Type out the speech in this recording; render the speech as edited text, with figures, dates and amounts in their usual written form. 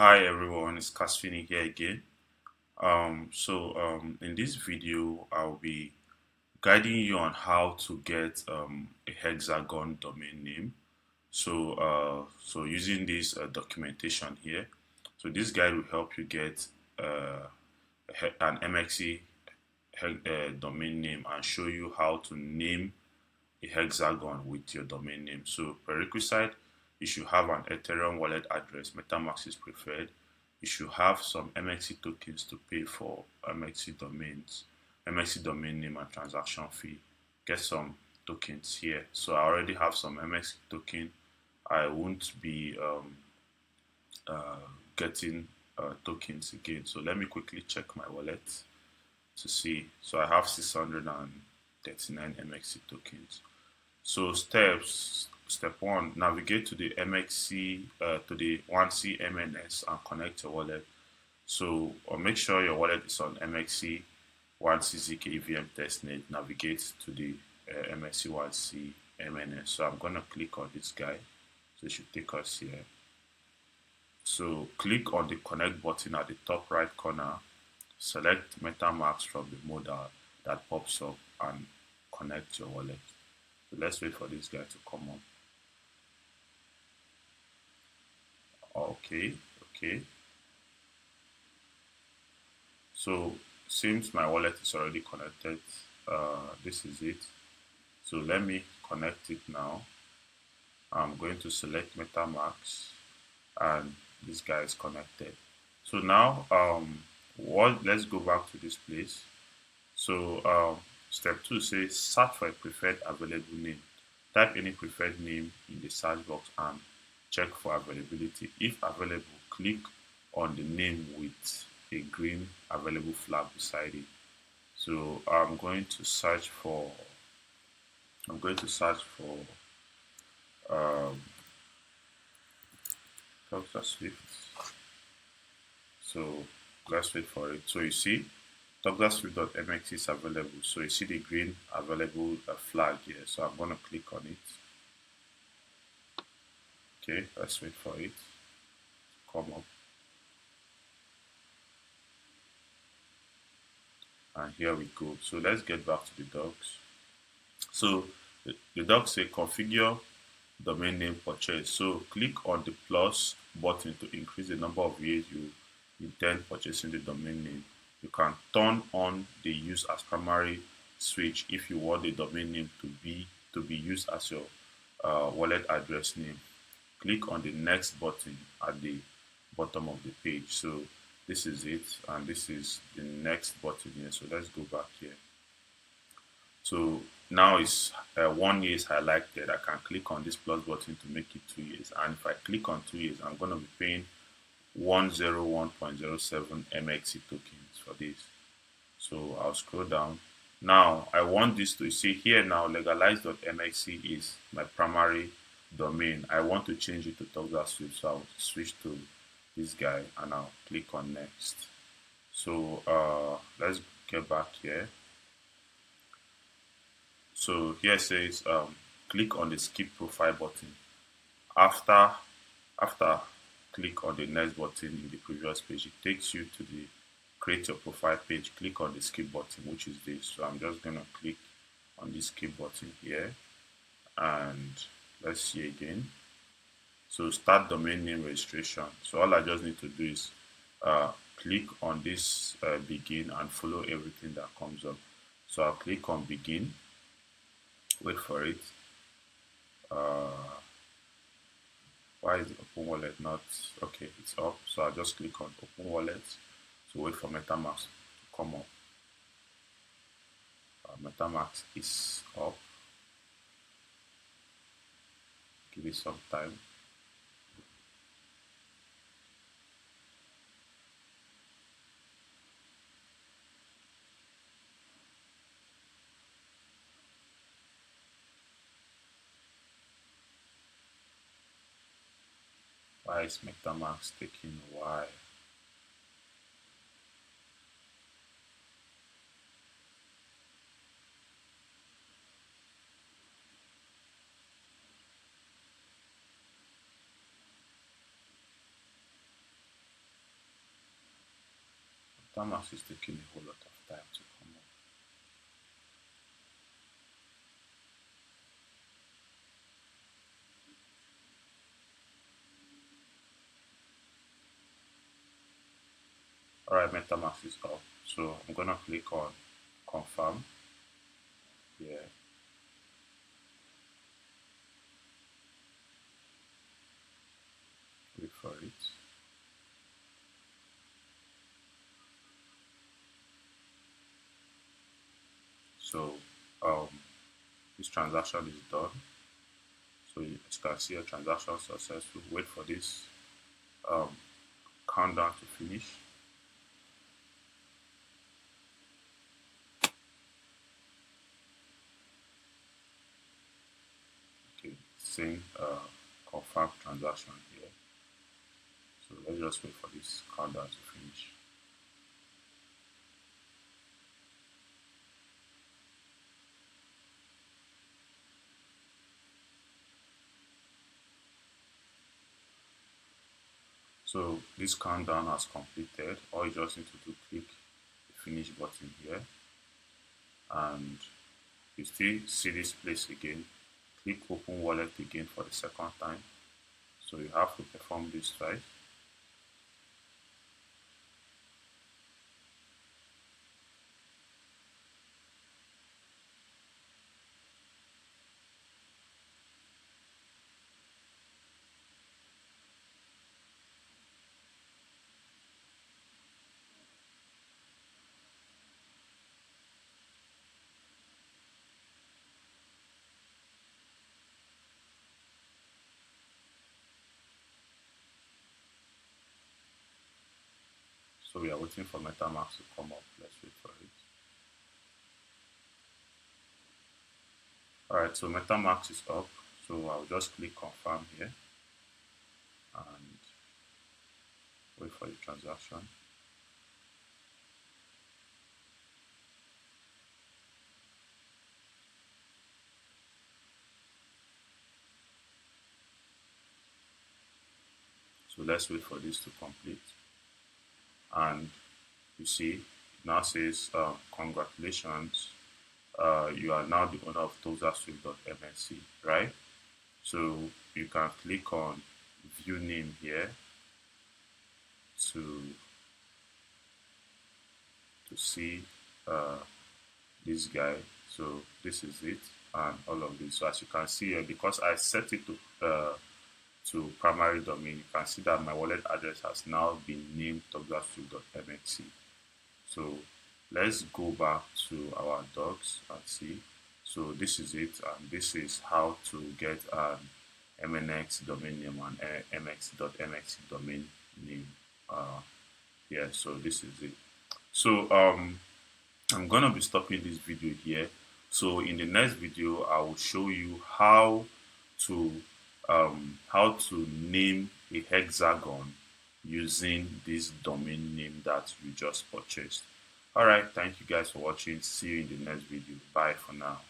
Hi everyone, it's Kasfini here again. In this video, I'll be guiding you on how to get a Hexagon domain name. So using this documentation here, so this guide will help you get an MXC domain name and show you how to name a hexagon with your domain name. So prerequisite, you should have an Ethereum wallet address. MetaMask is preferred. You should have some MXC tokens to pay for MXC domains, MXC domain name and transaction fee. Get some tokens here. So I already have some MXC token. I won't be getting tokens again. So let me quickly check my wallet to see. So I have 639 MXC tokens. So step one, navigate to the MXC to the Wannsee MNS and connect your wallet. So make sure your wallet is on MXC Wannsee ZK EVM testnet. Navigate to the MXC Wannsee MNS. So I'm gonna click on this guy. So it should take us here. So click on the connect button at the top right corner. Select MetaMask from the modal that pops up and connect your wallet. So let's wait for this guy to come up. Okay. So since my wallet is already connected, this is it. So let me connect it now. I'm going to select MetaMask and this guy is connected. So now let's go back to this place. So step 2 says search for a preferred available name. Type any preferred name in the search box and check for availability. If available, click on the name with a green available flag beside it. So I'm going to search for Dr. Swift. So let's wait for it. So you see Swift.mx is available. So you see the green available flag here. So I'm going to click on it. Okay, let's wait for it to come up. And here we go. So let's get back to the docs. So the docs say configure domain name purchase. So click on the plus button to increase the number of years you intend purchasing the domain name. You can turn on the use as primary switch if you want the domain name to be used as your wallet address name. Click on the next button at the bottom of the page. So this is it, and this is the next button here. So let's go back here. So now it's 1 year is highlighted. I can click on this plus button to make it 2 years, and if I click on 2 years, I'm going to be paying 101.07 MXC tokens for this. So I'll scroll down. Now I want this to see here now legalize.mxc is my primary domain. I want to change it to Dr. Swift, so I'll switch to this guy and I'll click on next. So let's get back here. So here it says click on the skip profile button. After click on the next button in the previous page, it takes you to the create your profile page. Click on the skip button, which is this. So I'm just gonna click on this skip button here, and let's see again. So start domain name registration. So all I just need to do is click on this begin and follow everything that comes up. So I'll click on begin, wait for it. Why is the open wallet not okay? It's up, so I'll just click on open wallet. So wait for MetaMask to come up. MetaMask is up. Give it some time. Why is MetaMask taking a while? MetaMask is taking a whole lot of time to come up. Alright, MetaMask is up. So I'm gonna click on confirm here. Wait for it. So this transaction is done. So you can see a transaction successful. Wait for this countdown to finish. Okay, saying confirm transaction here. So let's just wait for this countdown to finish. So this countdown has completed. All you just need to do, click the finish button here, and you still see this place again. Click open wallet again for the second time. So you have to perform this twice. So we are waiting for MetaMask to come up. Let's wait for it. Alright, so MetaMask is up. So I'll just click confirm here and wait for the transaction. So let's wait for this to complete. And you see, it now says congratulations, you are now the owner of TozaSwift.msc, right? So you can click on view name here to see this guy. So this is it, and all of this. So as you can see here, because I set it to primary domain, you can see that my wallet address has now been named TozaSwift.mxc. So let's go back to our docs and see. So this is it, and this is how to get an MNX domain name and MX.MXC domain name here. So this is it. So I'm gonna be stopping this video here. So in the next video, I will show you how to name a hexagon using this domain name that you just purchased. Alright, thank you guys for watching. See you in the next video. Bye for now.